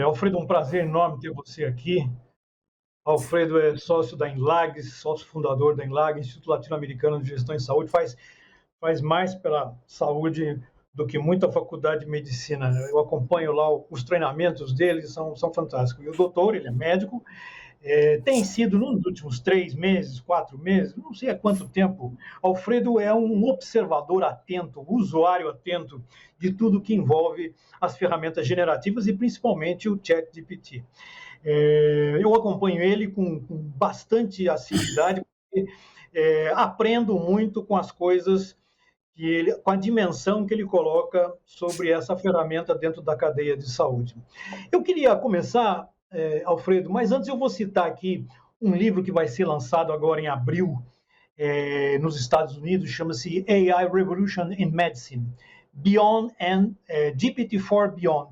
Alfredo, um prazer enorme ter você aqui. Alfredo é sócio da Enlags, sócio fundador da Enlag, Instituto Latino-Americano de Gestão em Saúde, faz mais pela saúde do que muita faculdade de medicina. Eu acompanho lá os treinamentos dele, são fantásticos. E o doutor, ele é médico, tem sido, nos últimos 3 meses, 4 meses, não sei há quanto tempo, Alfredo é um observador atento, usuário atento de tudo que envolve as ferramentas generativas e principalmente o ChatGPT. Eu acompanho ele com bastante assiduidade, porque aprendo muito com as coisas com a dimensão que ele coloca sobre essa ferramenta dentro da cadeia de saúde. Eu queria começar, Alfredo, mas antes eu vou citar aqui um livro que vai ser lançado agora em abril, nos Estados Unidos, chama-se AI Revolution in Medicine, Beyond and GPT-4 Beyond.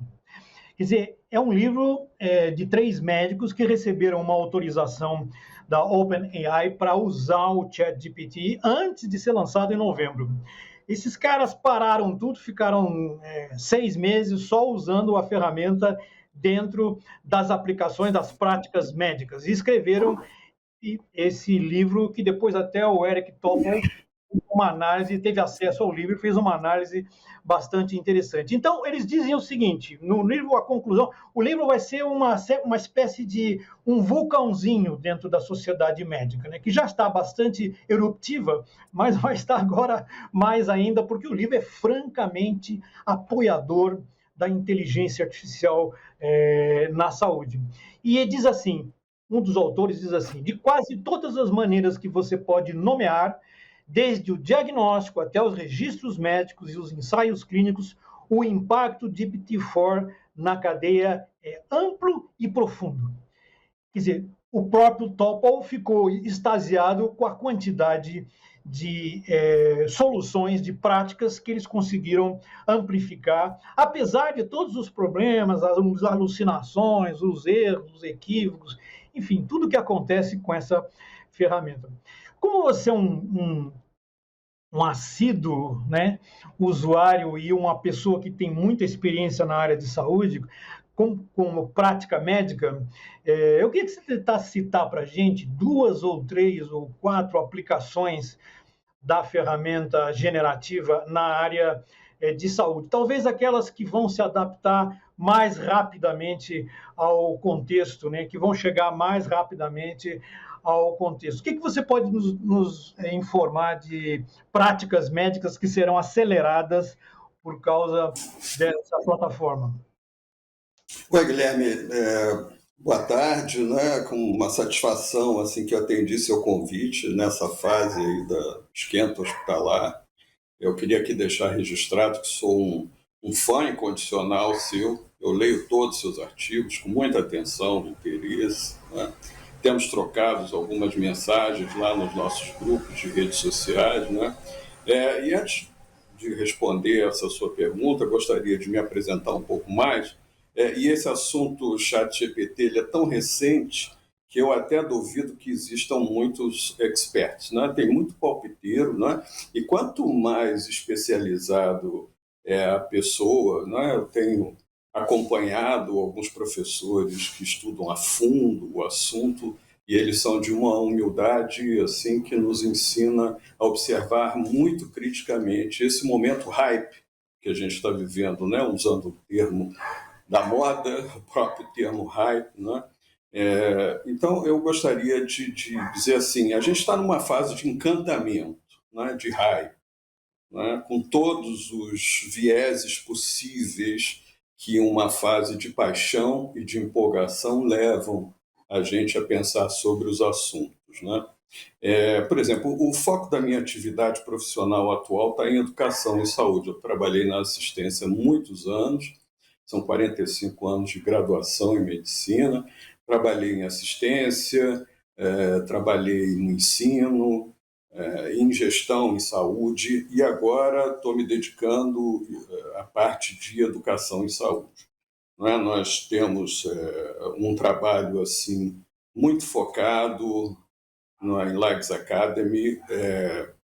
Quer dizer, é um livro de 3 médicos que receberam uma autorização da OpenAI para usar o ChatGPT antes de ser lançado em novembro. Esses caras pararam tudo, ficaram 6 meses só usando a ferramenta dentro das aplicações, das práticas médicas. E escreveram esse livro que depois até o Eric Topol uma análise, teve acesso ao livro e fez uma análise bastante interessante. Então, eles dizem o seguinte, no livro, a conclusão, o livro vai ser uma espécie de um vulcãozinho dentro da sociedade médica, né, que já está bastante eruptiva, mas vai estar agora mais ainda, porque o livro é francamente apoiador da inteligência artificial na saúde. E ele diz assim, um dos autores diz assim, de quase todas as maneiras que você pode nomear, desde o diagnóstico até os registros médicos e os ensaios clínicos, o impacto de GPT-4 na cadeia é amplo e profundo. Quer dizer, o próprio Topol ficou extasiado com a quantidade de soluções, de práticas que eles conseguiram amplificar, apesar de todos os problemas, as alucinações, os erros, os equívocos, enfim, tudo que acontece com essa ferramenta. Como você é um assíduo, né, usuário e uma pessoa que tem muita experiência na área de saúde, como prática médica, eu queria que você tentasse citar para a gente 2 ou 3 ou 4 aplicações da ferramenta generativa na área de saúde. Talvez aquelas que vão se adaptar mais rapidamente ao contexto, né? Que vão chegar mais rapidamente ao contexto. O que você pode nos informar de práticas médicas que serão aceleradas por causa dessa plataforma? Oi, Guilherme, boa tarde, né? Com uma satisfação assim que eu atendi seu convite nessa fase aí da esquenta hospitalar. Eu queria aqui deixar registrado que sou um fã incondicional seu. Eu leio todos os seus artigos com muita atenção, interesse, né? Temos trocado algumas mensagens lá nos nossos grupos de redes sociais, né? E antes de responder essa sua pergunta, gostaria de me apresentar um pouco mais. E esse assunto chat GPT ele é tão recente que eu até duvido que existam muitos experts, né? Tem muito palpiteiro, né? E quanto mais especializado é a pessoa, né? Eu tenho acompanhado alguns professores que estudam a fundo o assunto e eles são de uma humildade assim que nos ensina a observar muito criticamente esse momento hype que a gente está vivendo, né? Usando o termo da moda, o próprio termo hype, né? Então, eu gostaria de dizer assim, a gente está numa fase de encantamento, né? De hype, né? Com todos os vieses possíveis que uma fase de paixão e de empolgação levam a gente a pensar sobre os assuntos, né? Por exemplo, o foco da minha atividade profissional atual está em educação e saúde. Eu trabalhei na assistência há muitos anos, são 45 anos de graduação em medicina, trabalhei em assistência, trabalhei no ensino, em gestão em saúde e agora estou me dedicando à parte de educação em saúde. Não é? Nós temos um trabalho assim muito focado na Enlags Academy,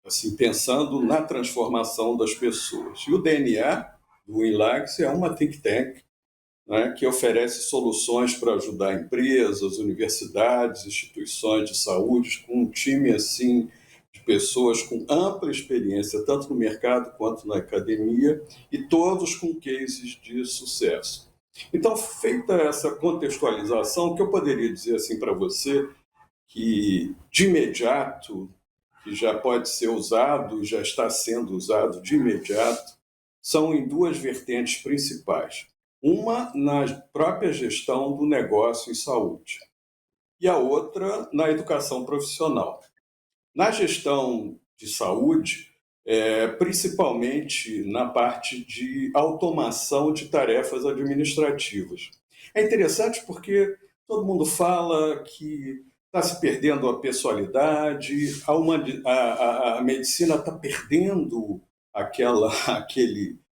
assim, pensando na transformação das pessoas. E o DNA do Enlags é uma think tank né, que oferece soluções para ajudar empresas, universidades, instituições de saúde, com um time assim de pessoas com ampla experiência, tanto no mercado quanto na academia, e todos com cases de sucesso. Então, feita essa contextualização, o que eu poderia dizer assim para você, que de imediato, que já pode ser usado, já está sendo usado de imediato, são em duas vertentes principais. Uma na própria gestão do negócio em saúde e a outra na educação profissional. Na gestão de saúde, principalmente na parte de automação de tarefas administrativas. É interessante porque todo mundo fala que está se perdendo a pessoalidade, a medicina está perdendo aquela,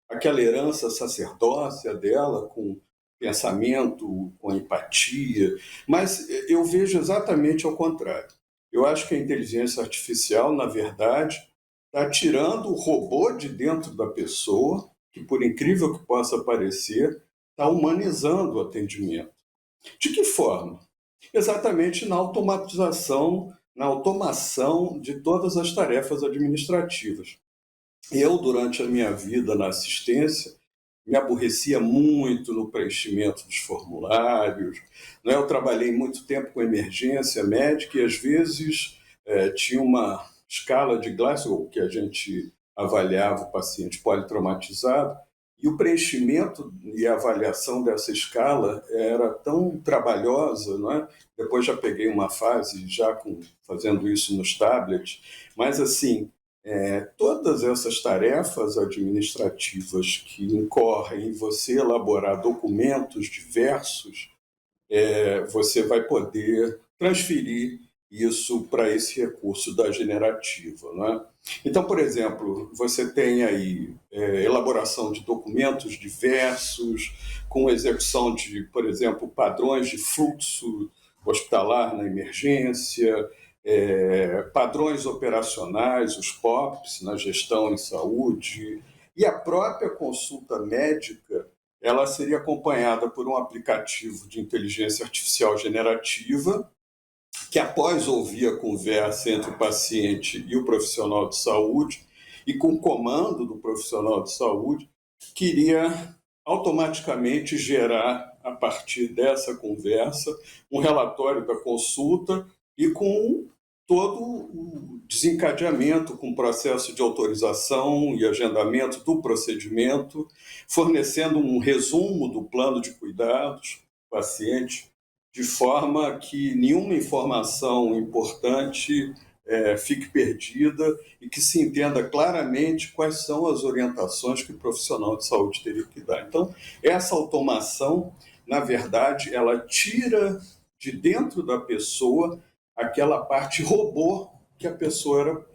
aquela herança sacerdócia dela com pensamento, com empatia, mas eu vejo exatamente ao contrário. Eu acho que a inteligência artificial, na verdade, está tirando o robô de dentro da pessoa, que, por incrível que possa parecer, está humanizando o atendimento. De que forma? Exatamente na automação de todas as tarefas administrativas. Eu, durante a minha vida na assistência, me aborrecia muito no preenchimento dos formulários. Né? Eu trabalhei muito tempo com emergência médica e, às vezes, tinha uma escala de Glasgow que a gente avaliava o paciente politraumatizado, e o preenchimento e a avaliação dessa escala era tão trabalhosa, não é? Depois já peguei uma fase fazendo isso nos tablets, mas assim, todas essas tarefas administrativas que incorrem em você elaborar documentos diversos, você vai poder transferir isso para esse recurso da generativa. Né? Então, por exemplo, você tem aí elaboração de documentos diversos, com execução de, por exemplo, padrões de fluxo hospitalar na emergência, padrões operacionais, os POPs, na gestão em saúde, e a própria consulta médica, ela seria acompanhada por um aplicativo de inteligência artificial generativa, que após ouvir a conversa entre o paciente e o profissional de saúde, e com o comando do profissional de saúde, queria automaticamente gerar, a partir dessa conversa, um relatório da consulta e com todo o desencadeamento, com o processo de autorização e agendamento do procedimento, fornecendo um resumo do plano de cuidados do paciente, de forma que nenhuma informação importante fique perdida e que se entenda claramente quais são as orientações que o profissional de saúde teria que dar. Então, essa automação, na verdade, ela tira de dentro da pessoa aquela parte robô que a pessoa era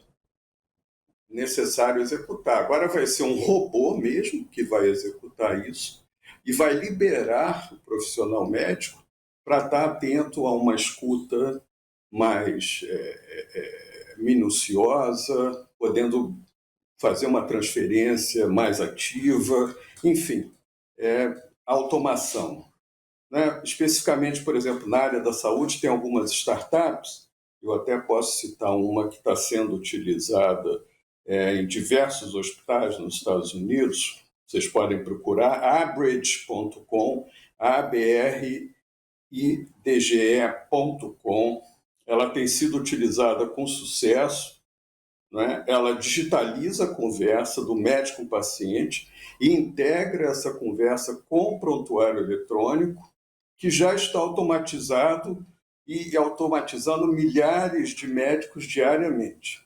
necessário executar. Agora vai ser um robô mesmo que vai executar isso e vai liberar o profissional médico para estar atento a uma escuta mais minuciosa, podendo fazer uma transferência mais ativa, enfim, automação. Né? Especificamente, por exemplo, na área da saúde, tem algumas startups, eu até posso citar uma que está sendo utilizada em diversos hospitais nos Estados Unidos, vocês podem procurar, abridge.com, abridge.com. Ela tem sido utilizada com sucesso, né? Ela digitaliza a conversa do médico com o paciente e integra essa conversa com o prontuário eletrônico, que já está automatizado e automatizando milhares de médicos diariamente.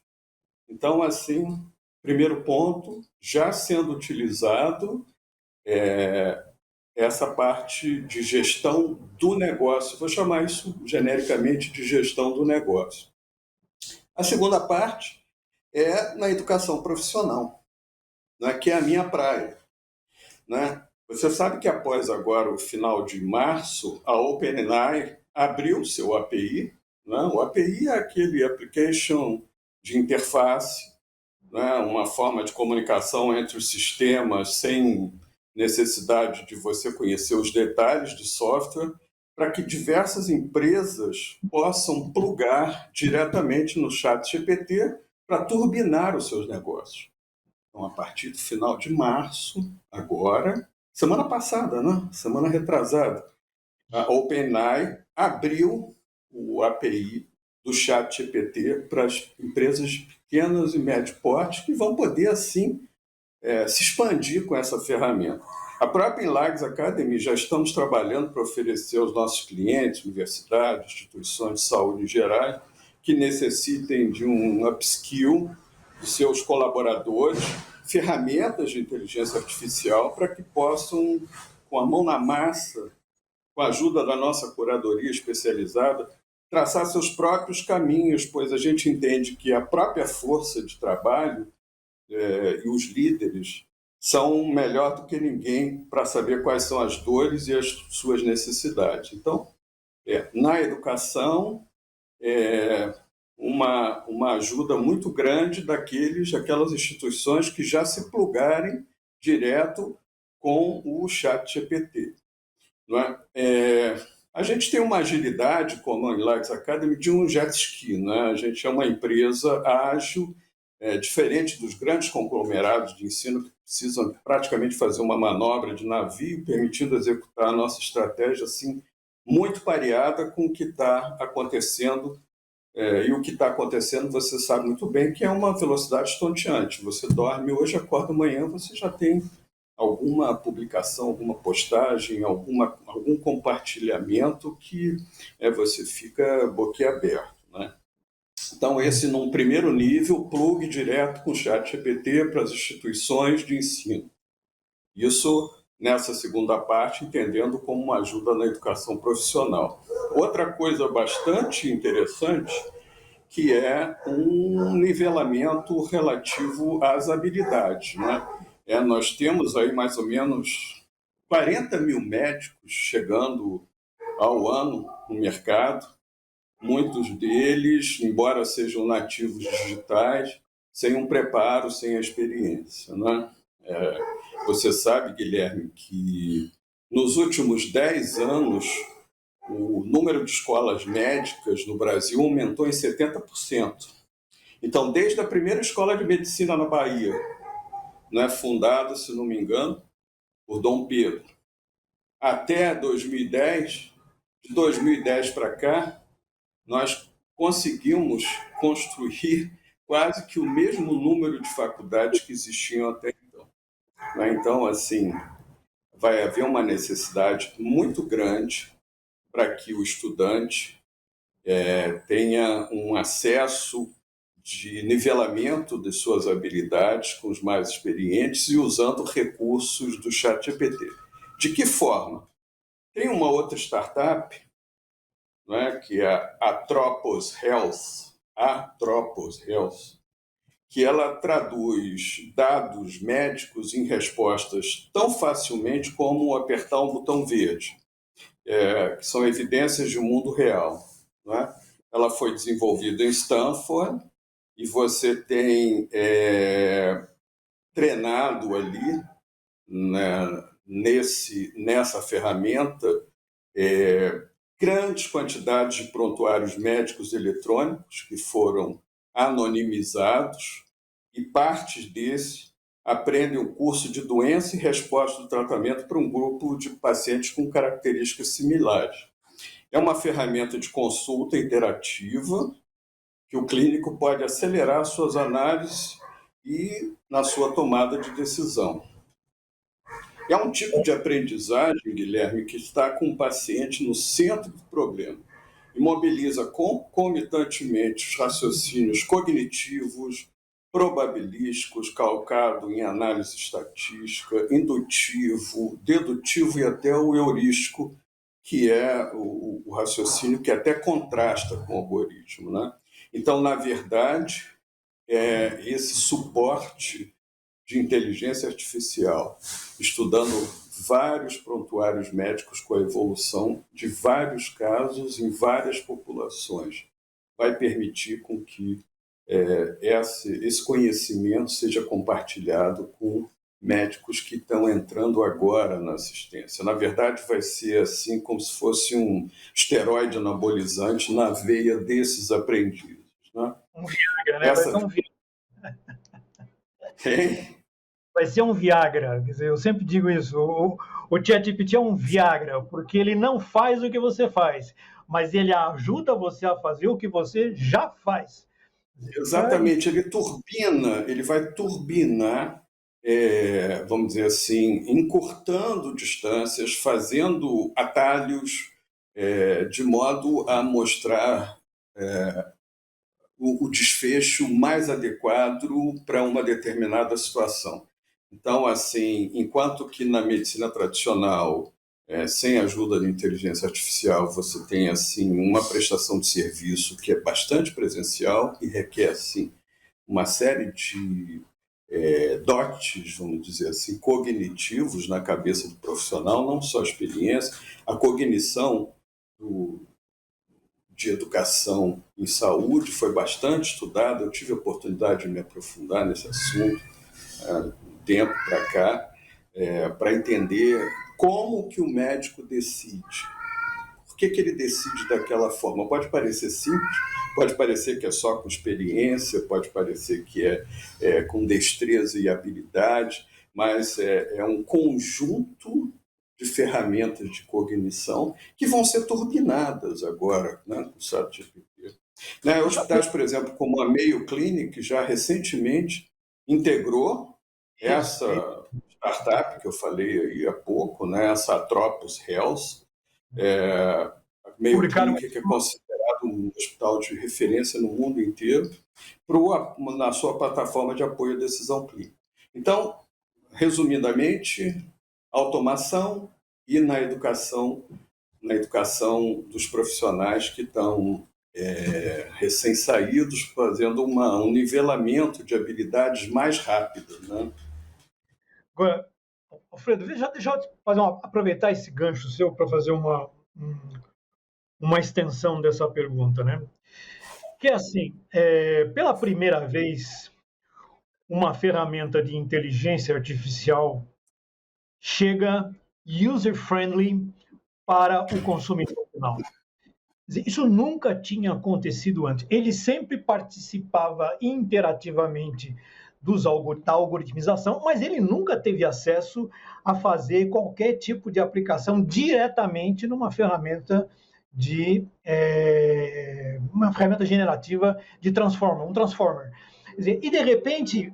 Então, assim, primeiro ponto, já sendo utilizado essa parte de gestão do negócio. Vou chamar isso genericamente de gestão do negócio. A segunda parte é na educação profissional, né, que é a minha praia. Né? Você sabe que após agora o final de março, a OpenAI abriu seu API. Né? O API é aquele application de interface, né? Uma forma de comunicação entre os sistemas sem necessidade de você conhecer os detalhes de software, para que diversas empresas possam plugar diretamente no ChatGPT para turbinar os seus negócios. Então, a partir do final de março, agora, semana passada, né? Semana retrasada, a OpenAI abriu o API do ChatGPT para as empresas pequenas e médio porte, que vão poder, assim, se expandir com essa ferramenta. A própria Inlags Academy já estamos trabalhando para oferecer aos nossos clientes, universidades, instituições de saúde em geral, que necessitem de um upskill de seus colaboradores, ferramentas de inteligência artificial para que possam, com a mão na massa, com a ajuda da nossa curadoria especializada, traçar seus próprios caminhos, pois a gente entende que a própria força de trabalho e os líderes são melhor do que ninguém para saber quais são as dores e as suas necessidades. Então, na educação, uma ajuda muito grande daquelas instituições que já se plugarem direto com o ChatGPT. Não é? A gente tem uma agilidade, como a Inlags Academy, de um jet ski. Né? A gente é uma empresa ágil, diferente dos grandes conglomerados de ensino que precisam praticamente fazer uma manobra de navio, permitindo executar a nossa estratégia assim, muito pareada com o que está acontecendo. E o que está acontecendo, você sabe muito bem, que é uma velocidade estonteante. Você dorme hoje, acorda amanhã, você já tem alguma publicação, alguma postagem, algum compartilhamento que você fica boquiaberto, né? Então, esse, num primeiro nível, plug direto com o ChatGPT para as instituições de ensino. Isso, nessa segunda parte, entendendo como uma ajuda na educação profissional. Outra coisa bastante interessante, que é um nivelamento relativo às habilidades, né? Nós temos aí mais ou menos 40 mil médicos chegando ao ano no mercado, muitos deles, embora sejam nativos digitais, sem um preparo, sem a experiência, né? Você sabe, Guilherme, que nos últimos 10 anos o número de escolas médicas no Brasil aumentou em 70%. Então, desde a primeira escola de medicina na Bahia, né, fundada, se não me engano, por Dom Pedro, até 2010, de 2010 para cá, nós conseguimos construir quase que o mesmo número de faculdades que existiam até então. Então, assim, vai haver uma necessidade muito grande para que o estudante tenha um acesso de nivelamento de suas habilidades com os mais experientes e usando recursos do ChatGPT. De que forma? Tem uma outra startup, né, que é a Atropos Health, que ela traduz dados médicos em respostas tão facilmente como apertar um botão verde, que são evidências de um mundo real. Né? Ela foi desenvolvida em Stanford e você tem treinado ali, né, nessa ferramenta grandes quantidades de prontuários médicos eletrônicos que foram anonimizados e partes desses aprendem o curso de doença e resposta do tratamento para um grupo de pacientes com características similares. É uma ferramenta de consulta interativa que o clínico pode acelerar suas análises e na sua tomada de decisão. É um tipo de aprendizagem, Guilherme, que está com o paciente no centro do problema e mobiliza concomitantemente os raciocínios cognitivos, probabilísticos, calcado em análise estatística, indutivo, dedutivo e até o heurístico, que é o raciocínio que até contrasta com o algoritmo, né? Então, na verdade, esse suporte de inteligência artificial, estudando vários prontuários médicos com a evolução de vários casos em várias populações, vai permitir com que esse conhecimento seja compartilhado com médicos que estão entrando agora na assistência. Na verdade, vai ser assim como se fosse um esteroide anabolizante na veia desses aprendizes, né? Um Viagra, né? Essa... Hein? Vai ser um Viagra. Quer dizer, eu sempre digo isso. O ChatGPT é um Viagra, porque ele não faz o que você faz, mas ele ajuda você a fazer o que você já faz. Exatamente, ele vai turbinar, vamos dizer assim, encurtando distâncias, fazendo atalhos, de modo a mostrar o desfecho mais adequado para uma determinada situação. Então, assim, enquanto que na medicina tradicional, sem a ajuda da inteligência artificial, você tem assim uma prestação de serviço que é bastante presencial e requer assim uma série de dotes, vamos dizer assim, cognitivos na cabeça do profissional, não só a experiência, a cognição de educação em saúde foi bastante estudada. Eu tive a oportunidade de me aprofundar nesse assunto um tempo para cá, para entender como que o médico decide. Por que ele decide daquela forma? Pode parecer simples, pode parecer que é só com experiência, pode parecer que é com destreza e habilidade, mas é um conjunto de ferramentas de cognição que vão ser turbinadas agora, né, com o ChatGPT. Né, hospitais, por exemplo, como a Mayo Clinic, já recentemente integrou essa startup que eu falei aí há pouco, né, essa Atropos Health. A Mayo Clinic, que é considerado um hospital de referência no mundo inteiro, na sua plataforma de apoio à decisão clínica. Então, resumidamente, automação e na educação dos profissionais que estão recém-saídos, fazendo um nivelamento de habilidades mais rápido, né? Agora, Alfredo, deixa eu aproveitar esse gancho seu para fazer uma extensão dessa pergunta, né? Que é assim, pela primeira vez, uma ferramenta de inteligência artificial chega user-friendly para o consumidor final. Isso nunca tinha acontecido antes. Ele sempre participava interativamente da algoritmização, mas ele nunca teve acesso a fazer qualquer tipo de aplicação diretamente numa ferramenta uma ferramenta generativa de um transformer. Quer dizer, e de repente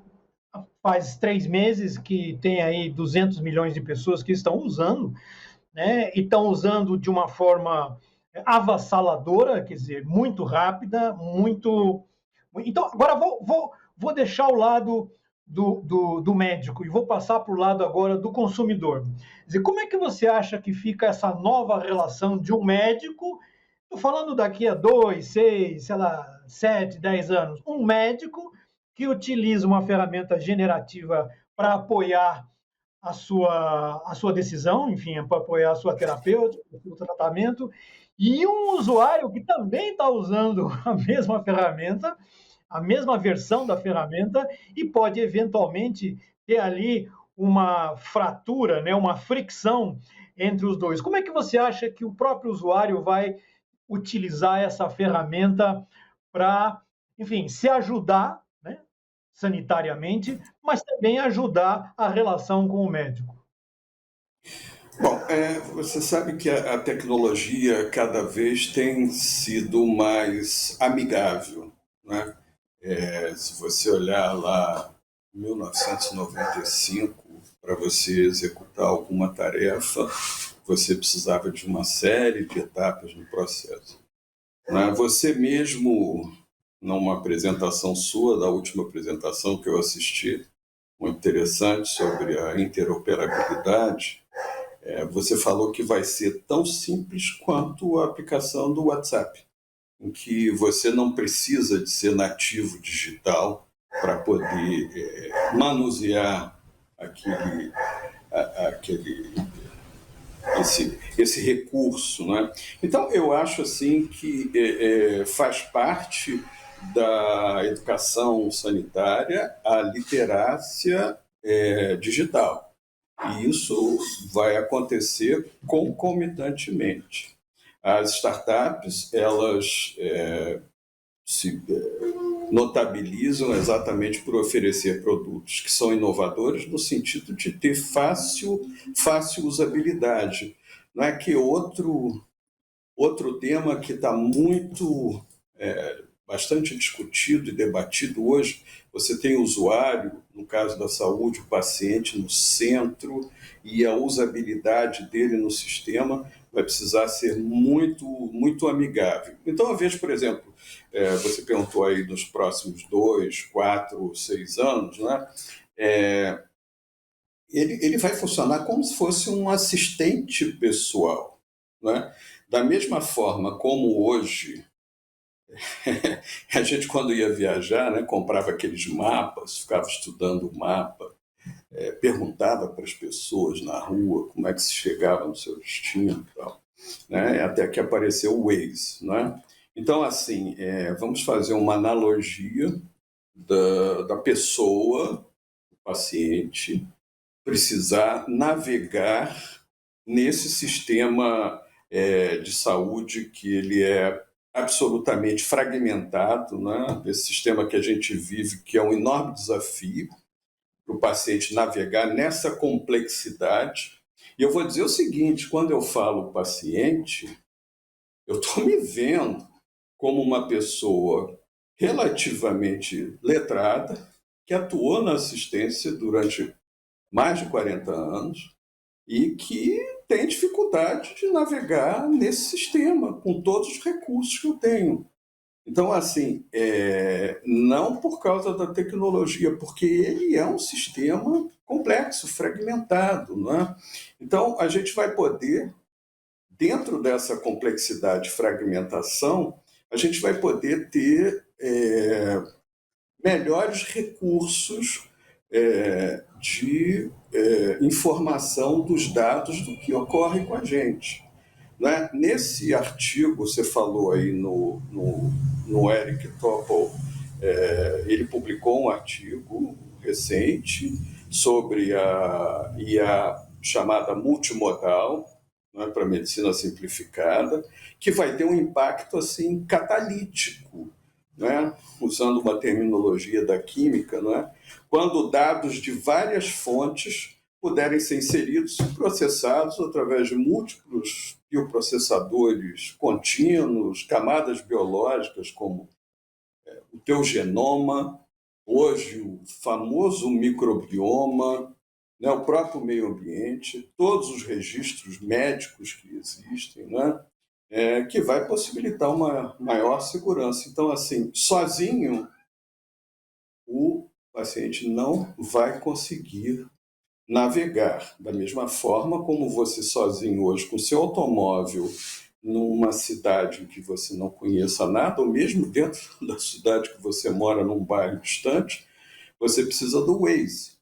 faz 3 meses que tem aí 200 milhões de pessoas que estão usando, né? E estão usando de uma forma avassaladora, quer dizer, muito rápida, muito. Então, agora vou deixar o lado do médico e vou passar para o lado agora do consumidor. Quer dizer, como é que você acha que fica essa nova relação de um médico? Estou falando daqui a 2, 6, sei lá, 7, 10 anos. Um médico que utiliza uma ferramenta generativa para apoiar a sua decisão, enfim, para apoiar a sua terapêutica, o seu tratamento, e um usuário que também está usando a mesma ferramenta, a mesma versão da ferramenta, e pode eventualmente ter ali uma fratura, né, uma fricção entre os dois. Como é que você acha que o próprio usuário vai utilizar essa ferramenta para, enfim, se ajudar, né, sanitariamente, mas também ajudar a relação com o médico? Bom, você sabe que a tecnologia cada vez tem sido mais amigável, né? Se você olhar lá em 1995, para você executar alguma tarefa, você precisava de uma série de etapas no processo. Né? Você mesmo, numa apresentação sua, da última apresentação que eu assisti, muito interessante, sobre a interoperabilidade, você falou que vai ser tão simples quanto a aplicação do WhatsApp, em que você não precisa de ser nativo digital para poder manusear esse recurso, né? Então, eu acho assim que faz parte da educação sanitária a literácia digital. E isso vai acontecer concomitantemente. As startups, elas se notabilizam exatamente por oferecer produtos que são inovadores no sentido de ter fácil usabilidade. Não é que outro tema que está bastante discutido e debatido hoje, você tem o usuário, no caso da saúde, o paciente no centro, e a usabilidade dele no sistema vai precisar ser muito amigável. Então, eu vejo, por exemplo, você perguntou aí nos próximos 2, 4, 6 anos, né? Ele vai funcionar como se fosse um assistente pessoal, né? Da mesma forma como hoje a gente, quando ia viajar, né, comprava aqueles mapas, ficava estudando o mapa, perguntava para as pessoas na rua como é que se chegava no seu destino e tal, né, até que apareceu o Waze, né? Então, assim, vamos fazer uma analogia da pessoa, do paciente, precisar navegar nesse sistema de saúde que ele é absolutamente fragmentado, né? Esse sistema que a gente vive, que é um enorme desafio para o paciente navegar nessa complexidade. E eu vou dizer o seguinte, quando eu falo paciente, eu estou me vendo como uma pessoa relativamente letrada, que atuou na assistência durante mais de 40 anos e que tem dificuldade de navegar nesse sistema, com todos os recursos que eu tenho. Então, assim, não por causa da tecnologia, porque ele é um sistema complexo, fragmentado, não é? Então, a gente vai poder, dentro dessa complexidade de fragmentação, a gente vai poder ter melhores recursos de informação dos dados do que ocorre com a gente. Né? Nesse artigo, você falou aí no Eric Topol, ele publicou um artigo recente sobre a IA chamada multimodal, né, para medicina simplificada, que vai ter um impacto assim catalítico, né, usando uma terminologia da química, né, quando dados de várias fontes puderem ser inseridos e processados através de múltiplos bioprocessadores contínuos, camadas biológicas como o teu genoma, hoje o famoso microbioma, né, o próprio meio ambiente, todos os registros médicos que existem, né, que vai possibilitar uma maior segurança. Então, assim, sozinho, o paciente não vai conseguir navegar. Da mesma forma como você sozinho hoje, com seu automóvel, numa cidade em que você não conheça nada, ou mesmo dentro da cidade que você mora, num bairro distante, você precisa do Waze.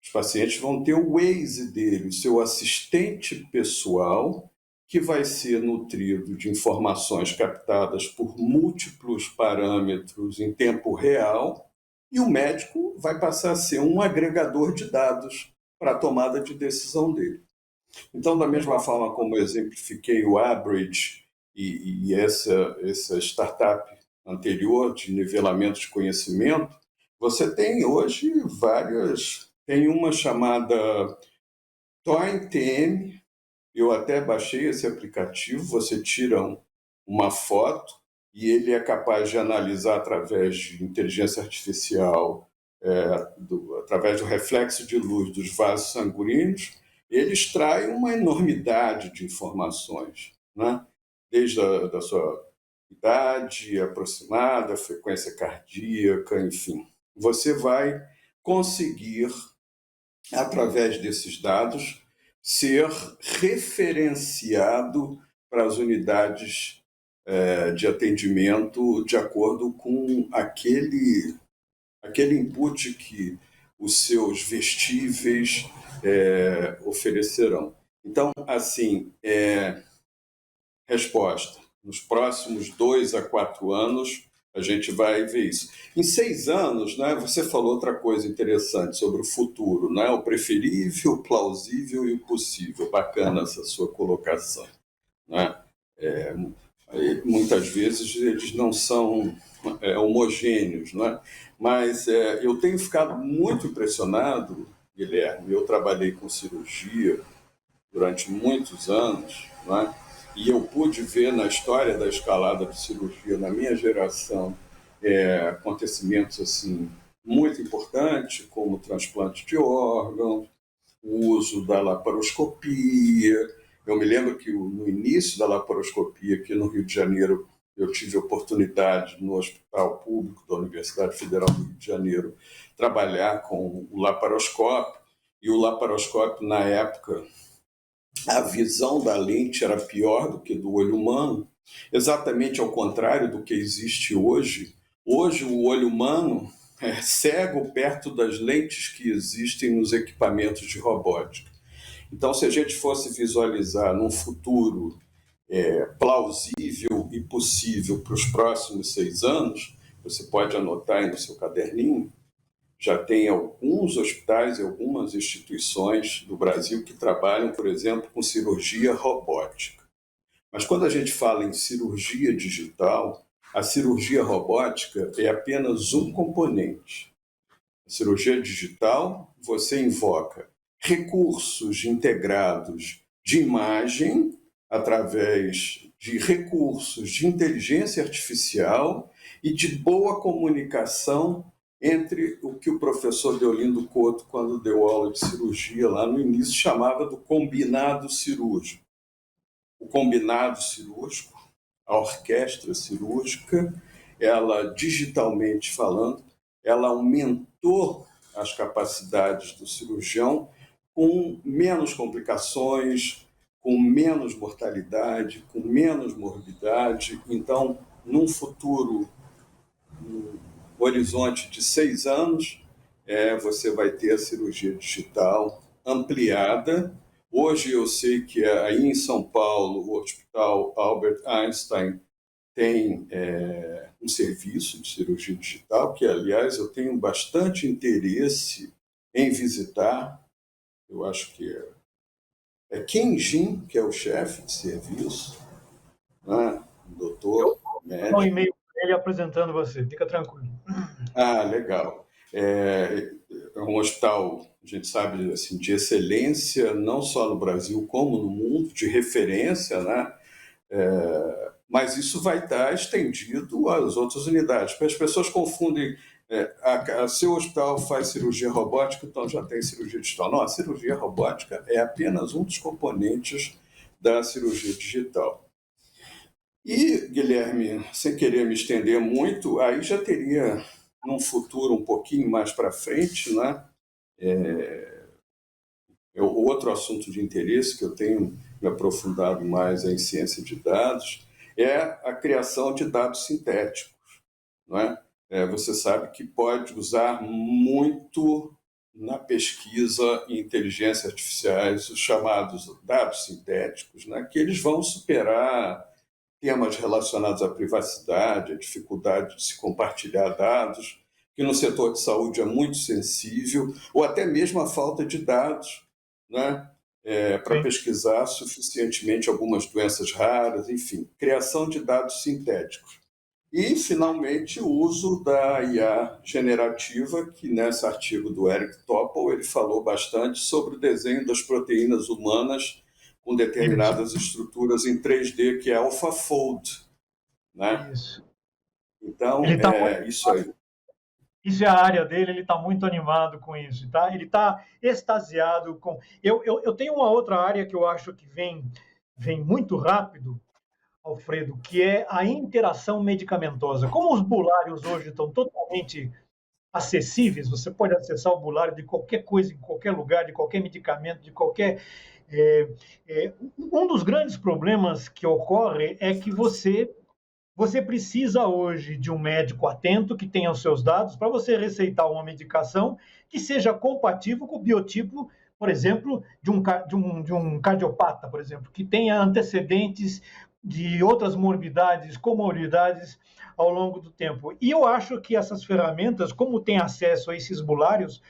Os pacientes vão ter o Waze dele, o seu assistente pessoal, que vai ser nutrido de informações captadas por múltiplos parâmetros em tempo real, e o médico vai passar a ser um agregador de dados para a tomada de decisão dele. Então, da mesma forma como eu exemplifiquei o Abridge e essa startup anterior de nivelamento de conhecimento, você tem hoje várias. Tem uma chamada ToinTM, eu até baixei esse aplicativo, você tira uma foto e ele é capaz de analisar através de inteligência artificial, através do reflexo de luz dos vasos sanguíneos, ele extrai uma enormidade de informações, né? Desde da sua idade aproximada, frequência cardíaca, enfim. Você vai conseguir, através desses dados, ser referenciado para as unidades de atendimento de acordo com aquele input que os seus vestíveis oferecerão. Então, assim, resposta. Nos próximos 2 a 4 anos, a gente vai ver isso. Em 6 anos, né, você falou outra coisa interessante sobre o futuro, né, o preferível, o plausível e o possível. Bacana essa sua colocação. Né? Muitas vezes eles não são homogêneos, né? Mas eu tenho ficado muito impressionado, Guilherme. Eu trabalhei com cirurgia durante muitos anos, né? E eu pude ver na história da escalada de cirurgia na minha geração acontecimentos assim muito importantes, como o transplante de órgãos, o uso da laparoscopia. Eu me lembro que no início da laparoscopia, aqui no Rio de Janeiro, eu tive a oportunidade, no Hospital Público da Universidade Federal do Rio de Janeiro, trabalhar com o laparoscópio. E o laparoscópio, na época, a visão da lente era pior do que do olho humano, exatamente ao contrário do que existe hoje. Hoje, o olho humano é cego perto das lentes que existem nos equipamentos de robótica. Então, se a gente fosse visualizar num futuro plausível e possível para os próximos 6 anos, você pode anotar aí no seu caderninho, já tem alguns hospitais e algumas instituições do Brasil que trabalham, por exemplo, com cirurgia robótica. Mas quando a gente fala em cirurgia digital, a cirurgia robótica é apenas um componente. A cirurgia digital, você invoca recursos integrados de imagem através de recursos de inteligência artificial e de boa comunicação entre o que o professor Deolindo Couto, quando deu aula de cirurgia lá no início, chamava do combinado cirúrgico. O combinado cirúrgico, a orquestra cirúrgica, ela, digitalmente falando, ela aumentou as capacidades do cirurgião com menos complicações, com menos mortalidade, com menos morbidade. Então, num futuro, num horizonte de 6 anos, você vai ter a cirurgia digital ampliada. Hoje eu sei que aí em São Paulo, o Hospital Albert Einstein tem um serviço de cirurgia digital, que, aliás, eu tenho bastante interesse em visitar. Eu acho que é Ken Jin, que é o chefe de serviço, né? Doutor, médico. Um e-mail para ele apresentando você, fica tranquilo. Ah, legal. É um hospital, a gente sabe, assim, de excelência, não só no Brasil, como no mundo, de referência, né? Mas isso vai estar estendido às outras unidades, porque as pessoas confundem, seu hospital faz cirurgia robótica, então já tem cirurgia digital. Não, a cirurgia robótica é apenas um dos componentes da cirurgia digital. E, Guilherme, sem querer me estender muito, aí já teria, num futuro um pouquinho mais para frente, né? Outro assunto de interesse que eu tenho me aprofundado mais em ciência de dados é a criação de dados sintéticos. Não é? Você sabe que pode usar muito na pesquisa em inteligência artificiais os chamados dados sintéticos, né? Que eles vão superar temas relacionados à privacidade, à dificuldade de se compartilhar dados, que no setor de saúde é muito sensível, ou até mesmo a falta de dados, né? Para pesquisar suficientemente algumas doenças raras, enfim, criação de dados sintéticos. E, finalmente, o uso da IA generativa, que nesse artigo do Eric Topol ele falou bastante sobre o desenho das proteínas humanas com determinadas estruturas em 3D, que é AlphaFold. Né? Isso. Então, isso aí. Isso é a área dele, ele está muito animado com isso, tá? Ele está extasiado com... Eu tenho uma outra área que eu acho que vem muito rápido, Alfredo, que é a interação medicamentosa. Como os bulários hoje estão totalmente acessíveis, você pode acessar o bulário de qualquer coisa, em qualquer lugar, de qualquer medicamento, de qualquer... um dos grandes problemas que ocorre é que você precisa hoje de um médico atento que tenha os seus dados para você receitar uma medicação que seja compatível com o biotipo, por exemplo, de um cardiopata, por exemplo, que tenha antecedentes de outras morbidades, comorbidades ao longo do tempo. E eu acho que essas ferramentas, como tem acesso a esses bulários,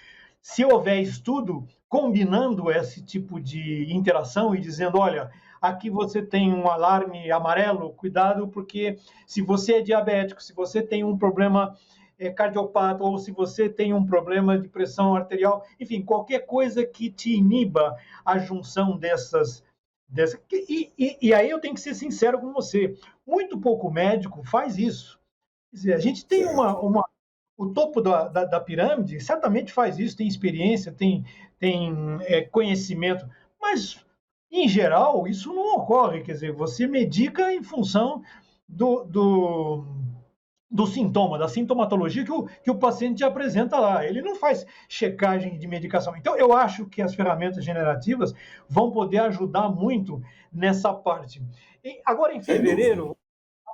se houver estudo combinando esse tipo de interação e dizendo, olha, aqui você tem um alarme amarelo, cuidado, porque se você é diabético, se você tem um problema cardiopata, ou se você tem um problema de pressão arterial, enfim, qualquer coisa que te iniba a junção e aí eu tenho que ser sincero com você, muito pouco médico faz isso. Quer dizer, a gente tem o topo da pirâmide certamente faz isso, tem experiência, tem conhecimento, mas, em geral, isso não ocorre. Quer dizer, você medica em função do, do, do sintoma, da sintomatologia que o paciente apresenta lá. Ele não faz checagem de medicação. Então, eu acho que as ferramentas generativas vão poder ajudar muito nessa parte. E agora, em fevereiro,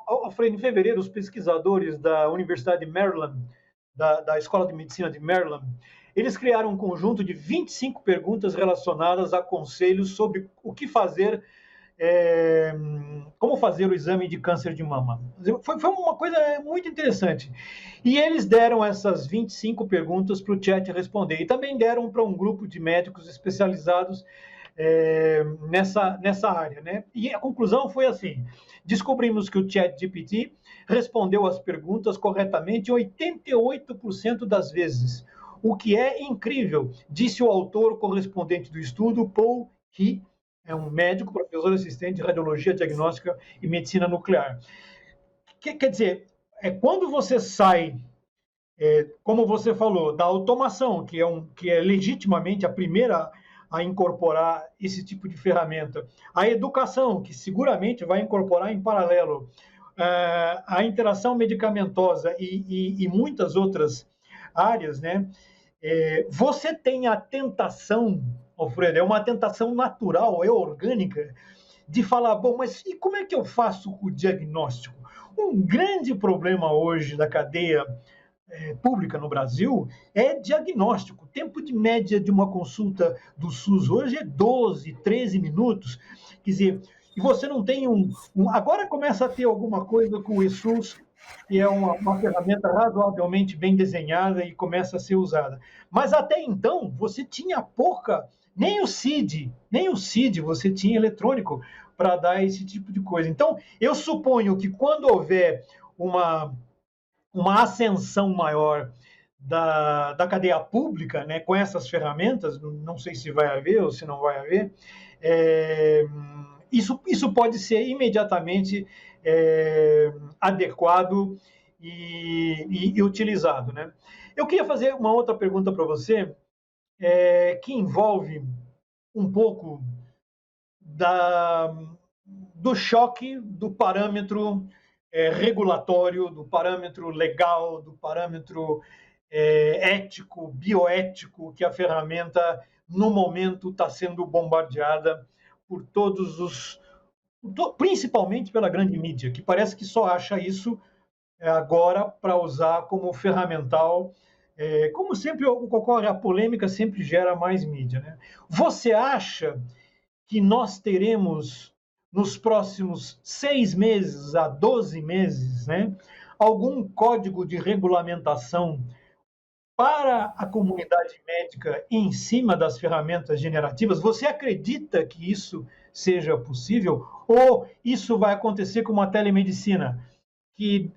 Alfredo, em fevereiro, os pesquisadores da Universidade de Maryland, da Escola de Medicina de Maryland, eles criaram um conjunto de 25 perguntas relacionadas a conselhos sobre o que fazer, como fazer o exame de câncer de mama. Foi uma coisa muito interessante. E eles deram essas 25 perguntas para o chat responder. E também deram para um grupo de médicos especializados nessa área, né? E a conclusão foi assim: descobrimos que o ChatGPT respondeu as perguntas corretamente 88% das vezes, o que é incrível, disse o autor correspondente do estudo, Paul He, é um médico, professor assistente de radiologia diagnóstica e medicina nuclear. Quer dizer, quando você sai, como você falou, da automação, que é legitimamente a primeira a incorporar esse tipo de ferramenta, a educação, que seguramente vai incorporar em paralelo, a interação medicamentosa e muitas outras áreas, né? Você tem a tentação, Alfredo, é uma tentação natural, é orgânica, de falar, bom, mas e como é que eu faço o diagnóstico? Um grande problema hoje da cadeia pública no Brasil é diagnóstico. O tempo de média de uma consulta do SUS hoje é 12, 13 minutos. Quer dizer, e você não tem agora começa a ter alguma coisa com o eSUS, que é uma ferramenta razoavelmente bem desenhada e começa a ser usada. Mas até então, você tinha pouca, nem o CID você tinha eletrônico para dar esse tipo de coisa. Então, eu suponho que quando houver uma ascensão maior da cadeia pública, né, com essas ferramentas, não sei se vai haver ou se não vai haver, isso pode ser imediatamente adequado e utilizado, né? Eu queria fazer uma outra pergunta para você, que envolve um pouco do choque do parâmetro regulatório, do parâmetro legal, do parâmetro ético, bioético, que a ferramenta, no momento, está sendo bombardeada por principalmente pela grande mídia, que parece que só acha isso agora para usar como ferramental. Como sempre ocorre, a polêmica sempre gera mais mídia, né? Você acha que nós teremos, nos próximos 6 meses a 12 meses, né, algum código de regulamentação para a comunidade médica em cima das ferramentas generativas? Você acredita que isso seja possível? Ou isso vai acontecer com uma telemedicina, que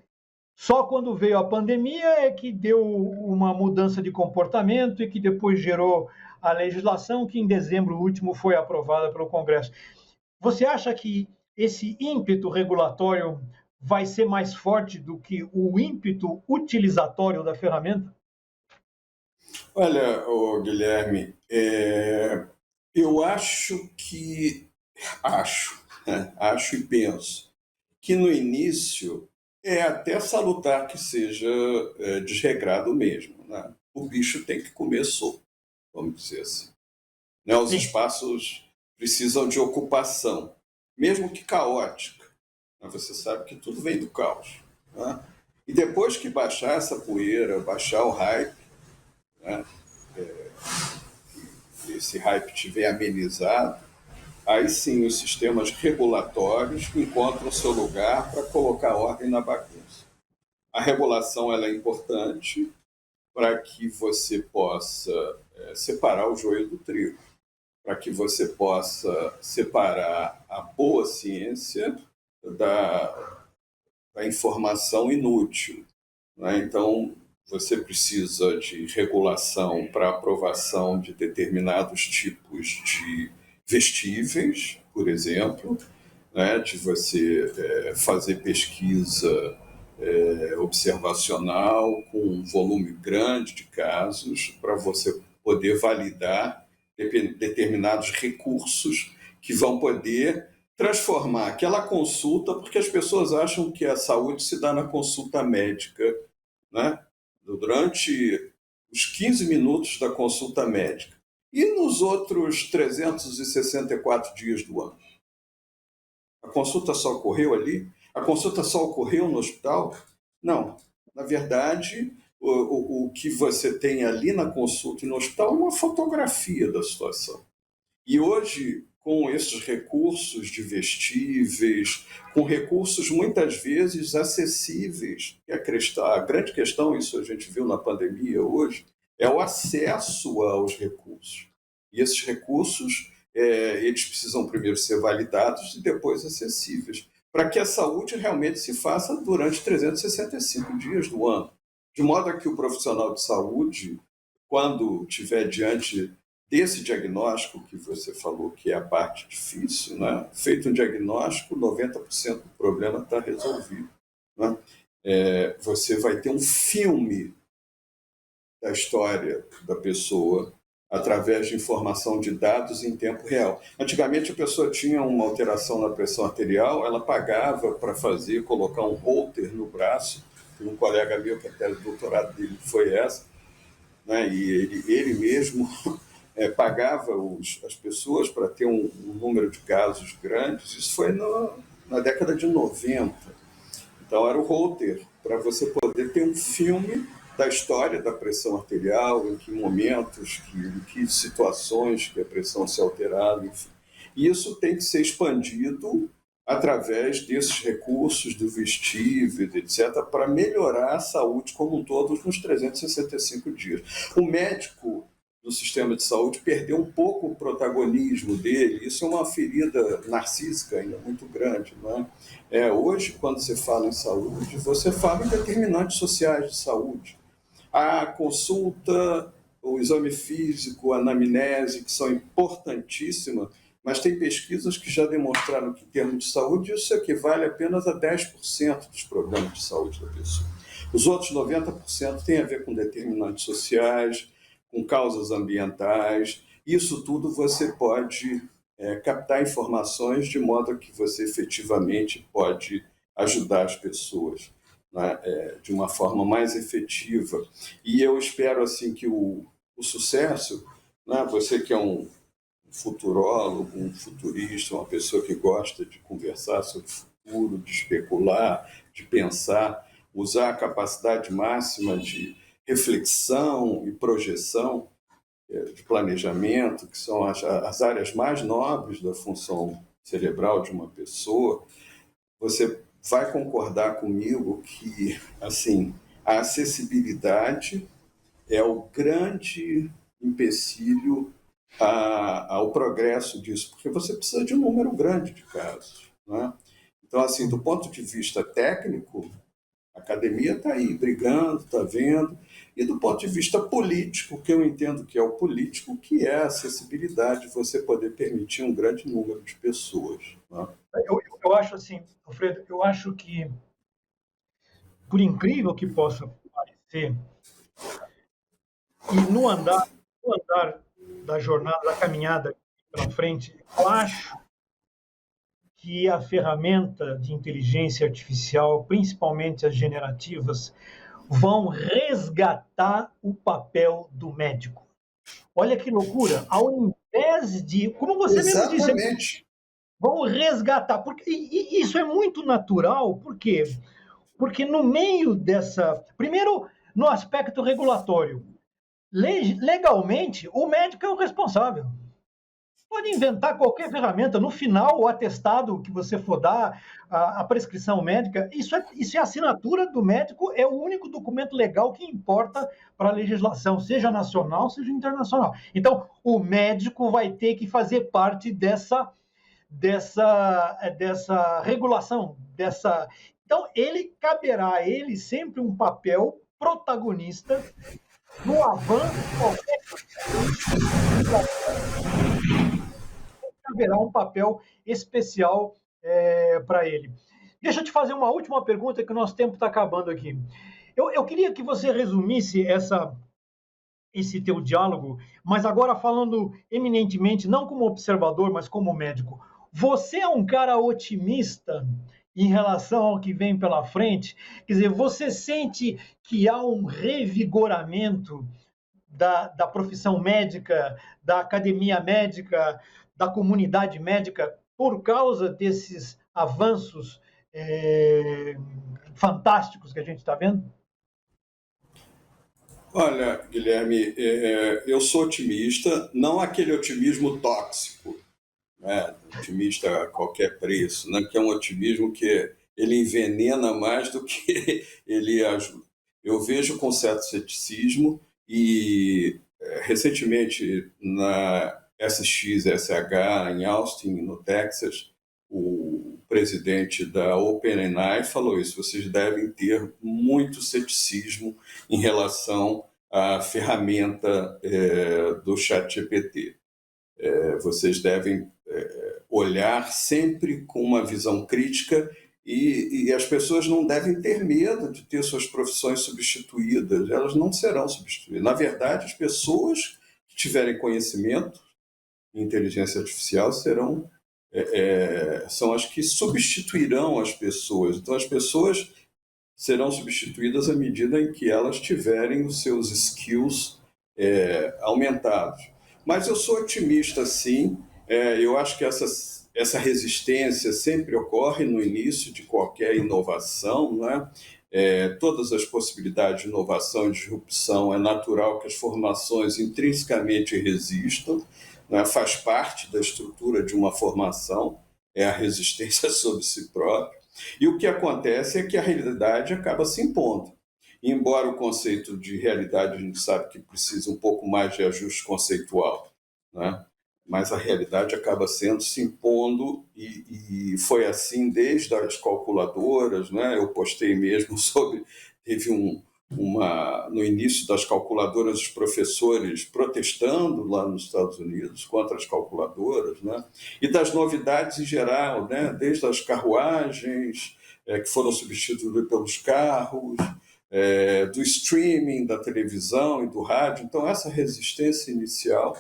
só quando veio a pandemia é que deu uma mudança de comportamento e que depois gerou a legislação que em dezembro último foi aprovada pelo Congresso? Você acha que esse ímpeto regulatório vai ser mais forte do que o ímpeto utilizatório da ferramenta? Olha, Guilherme, eu acho e penso que no início é até salutar que seja desregrado mesmo, né? O bicho tem que comer solto, vamos dizer assim. Né? Os espaços precisam de ocupação, mesmo que caótica. Mas você sabe que tudo vem do caos. Né? E depois que baixar essa poeira, baixar o hype, né? Esse hype tiver amenizado, aí sim os sistemas regulatórios encontram seu lugar para colocar ordem na bagunça. A regulação ela é importante para que você possa separar o joio do trigo, para que você possa separar a boa ciência da informação inútil, né? Então, você precisa de regulação para aprovação de determinados tipos de vestíveis, por exemplo, né? De você fazer pesquisa observacional com um volume grande de casos para você poder validar determinados recursos que vão poder transformar aquela consulta, porque as pessoas acham que a saúde se dá na consulta médica, né? Durante os 15 minutos da consulta médica. E nos outros 364 dias do ano? A consulta só ocorreu ali? A consulta só ocorreu no hospital? Não. Na verdade, o que você tem ali na consulta e no hospital é uma fotografia da situação. E hoje, com esses recursos de vestíveis, com recursos muitas vezes acessíveis, a grande questão, isso a gente viu na pandemia hoje, é o acesso aos recursos. E esses recursos, eles precisam primeiro ser validados e depois acessíveis, para que a saúde realmente se faça durante 365 dias do ano. De modo a que o profissional de saúde, quando estiver diante desse diagnóstico que você falou, que é a parte difícil, né? Feito um diagnóstico, 90% do problema está resolvido, né? Você vai ter um filme da história da pessoa através de informação de dados em tempo real. Antigamente, a pessoa tinha uma alteração na pressão arterial, ela pagava para colocar um holter no braço. Tem um colega meu que até o doutorado dele foi essa, né? E ele mesmo pagava as pessoas para ter um número de casos grandes. Isso foi na década de 90. Então, era o holter, para você poder ter um filme da história da pressão arterial, em que momentos, em que situações que a pressão se alterava, enfim. E isso tem que ser expandido através desses recursos do vestível, etc., para melhorar a saúde como um todo nos 365 dias. O médico do sistema de saúde perdeu um pouco o protagonismo dele. Isso é uma ferida narcísica ainda muito grande, não é? Hoje, quando você fala em saúde, você fala em determinantes sociais de saúde. A consulta, o exame físico, a anamnese, que são importantíssimas, mas tem pesquisas que já demonstraram que, em termos de saúde, isso equivale apenas a 10% dos problemas de saúde da pessoa. Os outros 90% têm a ver com determinantes sociais, com causas ambientais. Isso tudo você pode captar informações de modo que você efetivamente pode ajudar as pessoas, né, de uma forma mais efetiva. E eu espero assim que o sucesso, né, você que é um futurólogo, um futurista, uma pessoa que gosta de conversar sobre o futuro, de especular, de pensar, usar a capacidade máxima de reflexão e projeção, de planejamento, que são as áreas mais nobres da função cerebral de uma pessoa, você vai concordar comigo que, assim, a acessibilidade é o grande empecilho ao progresso disso, porque você precisa de um número grande de casos, né? Então, assim, do ponto de vista técnico, a academia está aí brigando, está vendo, e do ponto de vista político, que eu entendo que é o político, que é a acessibilidade, você poder permitir um grande número de pessoas, né? Eu acho assim, Alfredo, eu acho que, por incrível que possa parecer, e no andar da jornada, da caminhada pela frente, eu acho que a ferramenta de inteligência artificial, principalmente as generativas, vão resgatar o papel do médico. Olha que loucura! Ao invés de, como você mesmo disse, vão resgatar, porque e isso é muito natural, por quê? Porque no meio dessa, primeiro no aspecto regulatório, legalmente o médico é o responsável. pode inventar qualquer ferramenta. No final, o atestado que você for dar, a prescrição médica, isso é assinatura do médico, é o único documento legal que importa para a legislação, seja nacional, seja internacional. Então, o médico vai ter que fazer parte dessa regulação, dessa. Então, caberá a ele sempre um papel protagonista no avanço de qualquer haverá um papel especial para ele. Deixa eu te fazer uma última pergunta, que o nosso tempo está acabando aqui. Eu queria que você resumisse esse teu diálogo, mas agora falando eminentemente, não como observador, mas como médico. Você é um cara otimista em relação ao que vem pela frente? Quer dizer, você sente que há um revigoramento da profissão médica, da academia médica, da comunidade médica, por causa desses avanços fantásticos que a gente está vendo? Olha, Guilherme, eu sou otimista, não aquele otimismo tóxico, né? Otimista a qualquer preço, né? Que é um otimismo que ele envenena mais do que ele ajuda. Eu vejo com certo ceticismo e recentemente na SXSH em Austin, no Texas, o presidente da OpenAI falou isso: vocês devem ter muito ceticismo em relação à ferramenta do ChatGPT. Vocês devem olhar sempre com uma visão crítica e as pessoas não devem ter medo de ter suas profissões substituídas. Elas não serão substituídas. Na verdade, as pessoas que tiverem conhecimento em inteligência artificial são as que substituirão as pessoas. Então, as pessoas serão substituídas à medida em que elas tiverem os seus skills aumentados. Mas eu sou otimista, sim. Eu acho que essa resistência sempre ocorre no início de qualquer inovação, né? Todas as possibilidades de inovação e disrupção, é natural que as formações intrinsecamente resistam, né? Faz parte da estrutura de uma formação, é a resistência sobre si própria. E o que acontece é que a realidade acaba se impondo. Embora o conceito de realidade a gente sabe que precisa um pouco mais de ajuste conceitual, né? Mas a realidade acaba se impondo e foi assim desde as calculadoras, né? Eu postei mesmo teve no início das calculadoras, os professores protestando lá nos Estados Unidos contra as calculadoras, né? E das novidades em geral, né? Desde as carruagens que foram substituídas pelos carros, do streaming, da televisão e do rádio. Então, essa resistência inicial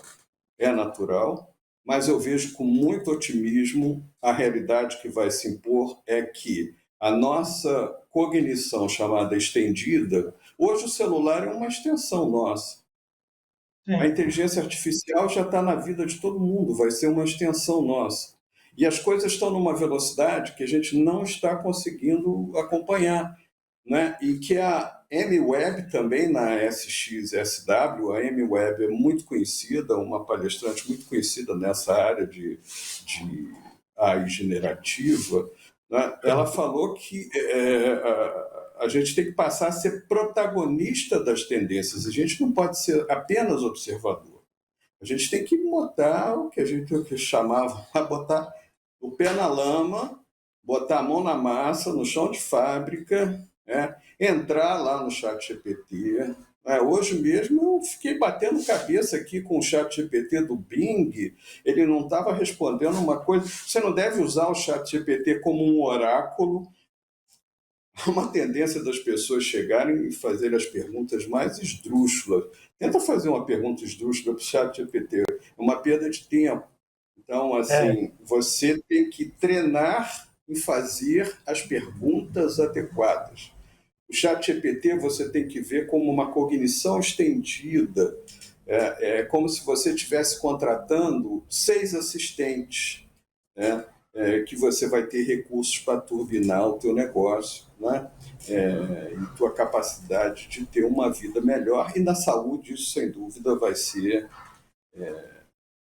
é natural, mas eu vejo com muito otimismo a realidade que vai se impor é que a nossa cognição chamada estendida, hoje o celular é uma extensão nossa. A Sim. inteligência artificial já está na vida de todo mundo, vai ser uma extensão nossa. E as coisas estão numa velocidade que a gente não está conseguindo acompanhar, né? E que a MWeb também na SXSW, a MWeb é muito conhecida, uma palestrante muito conhecida nessa área de AI generativa, né? Ela falou que a gente tem que passar a ser protagonista das tendências, a gente não pode ser apenas observador. A gente tem que botar o que a gente chamava, botar o pé na lama, botar a mão na massa, no chão de fábrica, entrar lá no ChatGPT. Hoje mesmo eu fiquei batendo cabeça aqui com o ChatGPT do Bing, ele não estava respondendo uma coisa. Você não deve usar o ChatGPT como um oráculo. Há uma tendência das pessoas chegarem e fazerem as perguntas mais esdrúxulas. Tenta fazer uma pergunta esdrúxula para o ChatGPT, é uma perda de tempo. Então, assim, você tem que treinar em fazer as perguntas adequadas. O ChatGPT você tem que ver como uma cognição estendida. É como se você estivesse contratando 6 assistentes, né? Que você vai ter recursos para turbinar o teu negócio, né? E tua capacidade de ter uma vida melhor. E na saúde, isso sem dúvida vai ser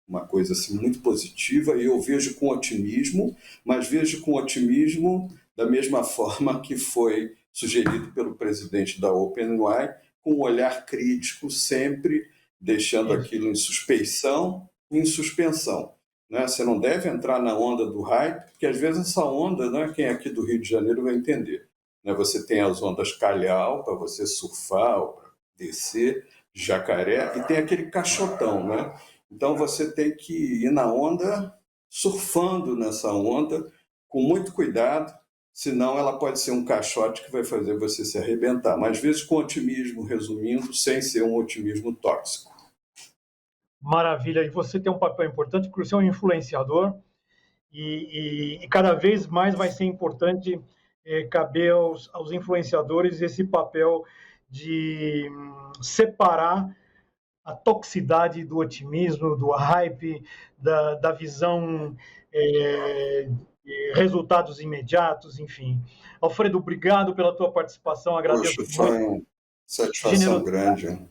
uma coisa assim, muito positiva, e eu vejo com otimismo, mas vejo com otimismo da mesma forma que foi sugerido pelo presidente da OpenAI, com um olhar crítico, sempre deixando Isso. aquilo em suspeição e em suspensão. Né? Você não deve entrar na onda do hype, porque às vezes essa onda, né, quem é aqui do Rio de Janeiro vai entender. Né? Você tem as ondas calhau para você surfar ou para descer, jacaré, e tem aquele caixotão. Né? Então você tem que ir na onda, surfando nessa onda, com muito cuidado, senão ela pode ser um caixote que vai fazer você se arrebentar. Mas às vezes com otimismo, resumindo, sem ser um otimismo tóxico. Maravilha. E você tem um papel importante porque você é um influenciador e cada vez mais vai ser importante caber aos influenciadores esse papel de separar a toxicidade do otimismo, do hype, da visão, resultados imediatos, enfim. Alfredo, obrigado pela tua participação, agradeço Poxa, muito, foi uma satisfação generosidade grande.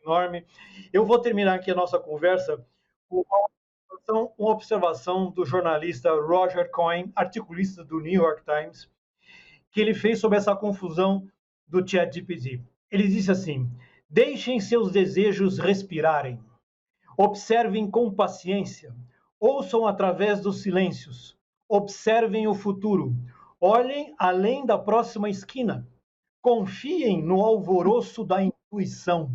enorme. Eu vou terminar aqui a nossa conversa com uma observação do jornalista Roger Cohen, articulista do New York Times, que ele fez sobre essa confusão do ChatGPT. Ele disse assim: deixem seus desejos respirarem, observem com paciência, ouçam através dos silêncios, observem o futuro, olhem além da próxima esquina, confiem no alvoroço da intuição,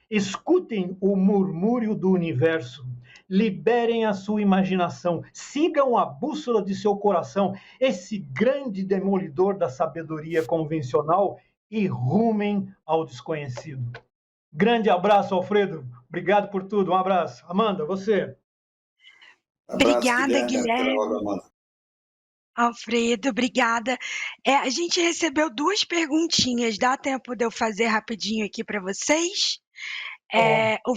escutem o murmúrio do universo, liberem a sua imaginação, sigam a bússola de seu coração, esse grande demolidor da sabedoria convencional, e rumem ao desconhecido. Grande abraço, Alfredo. Obrigado por tudo. Um abraço. Amanda, você. Abraço, Obrigada, Guilherme. Até logo, Guilherme. Amanda. Alfredo, obrigada. A gente recebeu 2 perguntinhas, dá tempo de eu fazer rapidinho aqui para vocês? Tá bom.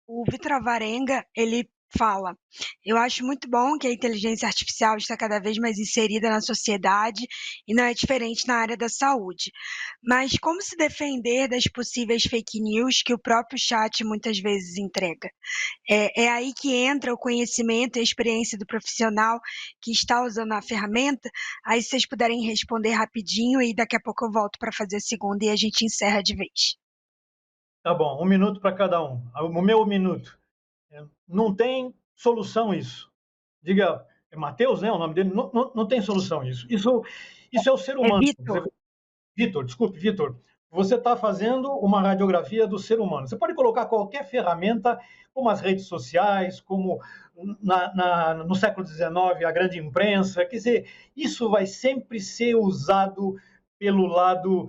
O Vitor Alvarenga, ele fala: eu acho muito bom que a inteligência artificial está cada vez mais inserida na sociedade e não é diferente na área da saúde. Mas como se defender das possíveis fake news que o próprio chat muitas vezes entrega? É aí que entra o conhecimento e a experiência do profissional que está usando a ferramenta. Aí, se vocês puderem responder rapidinho, e daqui a pouco eu volto para fazer a segunda e a gente encerra de vez. Tá bom. 1 minuto para cada um. O meu 1 minuto. Não tem solução isso. Diga, é Matheus, né? O nome dele. Não tem solução isso. Isso é o ser É humano. Vitor. Vitor, desculpe, Vitor. Você está fazendo uma radiografia do ser humano. Você pode colocar qualquer ferramenta, como as redes sociais, como no século XIX, a grande imprensa. Quer dizer, isso vai sempre ser usado pelo lado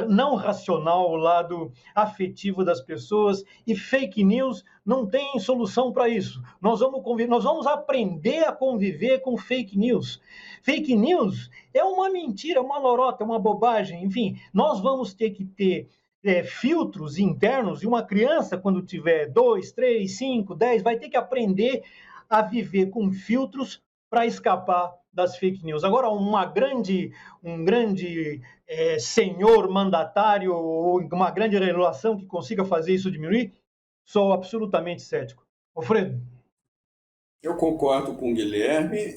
não racional, o lado afetivo das pessoas, e fake news não tem solução para isso. Nós vamos aprender a conviver com fake news. Fake news é uma mentira, uma lorota, uma bobagem, enfim, nós vamos ter que ter filtros internos, e uma criança, quando tiver 2, 3, 5, 10, vai ter que aprender a viver com filtros para escapar das fake news. Agora, um grande senhor mandatário ou uma grande regulação que consiga fazer isso diminuir, sou absolutamente cético. Alfredo. Eu concordo com o Guilherme.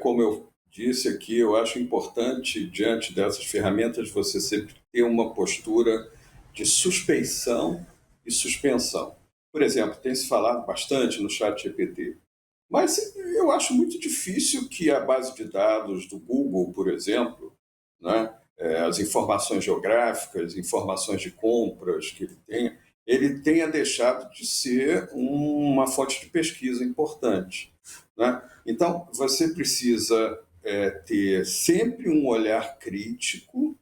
Como eu disse aqui, eu acho importante, diante dessas ferramentas, você sempre ter uma postura de suspeição e suspensão. Por exemplo, tem se falado bastante no chat GPT, mas eu acho muito difícil que a base de dados do Google, por exemplo, né, as informações geográficas, informações de compras que ele tenha deixado de ser uma fonte de pesquisa importante. Né? Então, você precisa ter sempre um olhar crítico.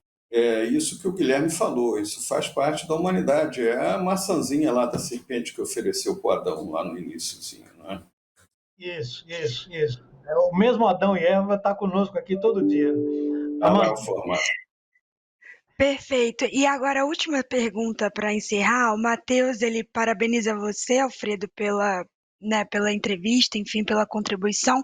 Isso que o Guilherme falou, isso faz parte da humanidade. É a maçãzinha lá da serpente que ofereceu para o Adão lá no início. Né? Isso. O mesmo Adão e Eva está conosco aqui todo dia. Tá lá Amanda. o formato. Perfeito. E agora a última pergunta para encerrar. O Matheus, ele parabeniza você, Alfredo, pela entrevista, enfim, pela contribuição.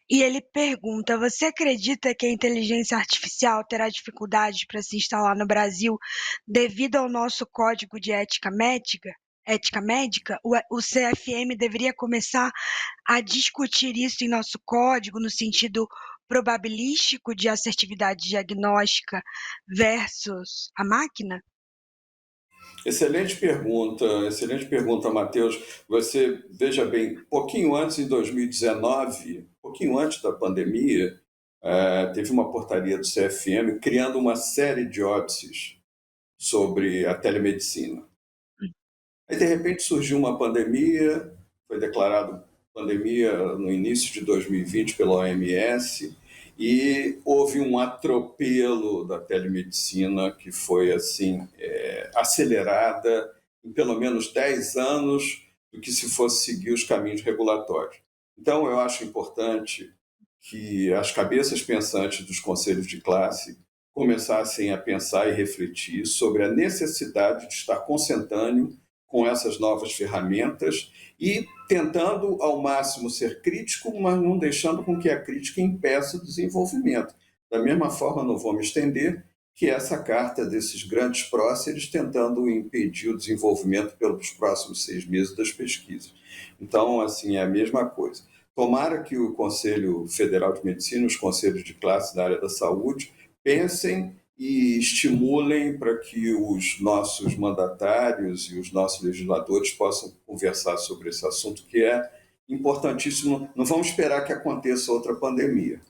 E ele pergunta: você acredita que a inteligência artificial terá dificuldades para se instalar no Brasil devido ao nosso código de ética médica? ética médica, o CFM deveria começar a discutir isso em nosso código, no sentido probabilístico de assertividade diagnóstica versus a máquina? Excelente pergunta, Matheus. Você, veja bem, pouquinho antes, em 2019, pouquinho antes da pandemia, teve uma portaria do CFM criando uma série de óbices sobre a telemedicina. Aí, de repente, surgiu uma pandemia, foi declarado pandemia no início de 2020 pela OMS, e houve um atropelo da telemedicina que foi assim acelerada em pelo menos 10 anos do que se fosse seguir os caminhos regulatórios. Então, eu acho importante que as cabeças pensantes dos conselhos de classe começassem a pensar e refletir sobre a necessidade de estar consentâneo com essas novas ferramentas e tentando ao máximo ser crítico, mas não deixando com que a crítica impeça o desenvolvimento. Da mesma forma, não vou me estender, que essa carta desses grandes próceres tentando impedir o desenvolvimento pelos próximos 6 meses das pesquisas. Então, assim, é a mesma coisa. Tomara que o Conselho Federal de Medicina, os conselhos de classe da área da saúde, pensem e estimulem para que os nossos mandatários e os nossos legisladores possam conversar sobre esse assunto que é importantíssimo. Não vamos esperar que aconteça outra pandemia.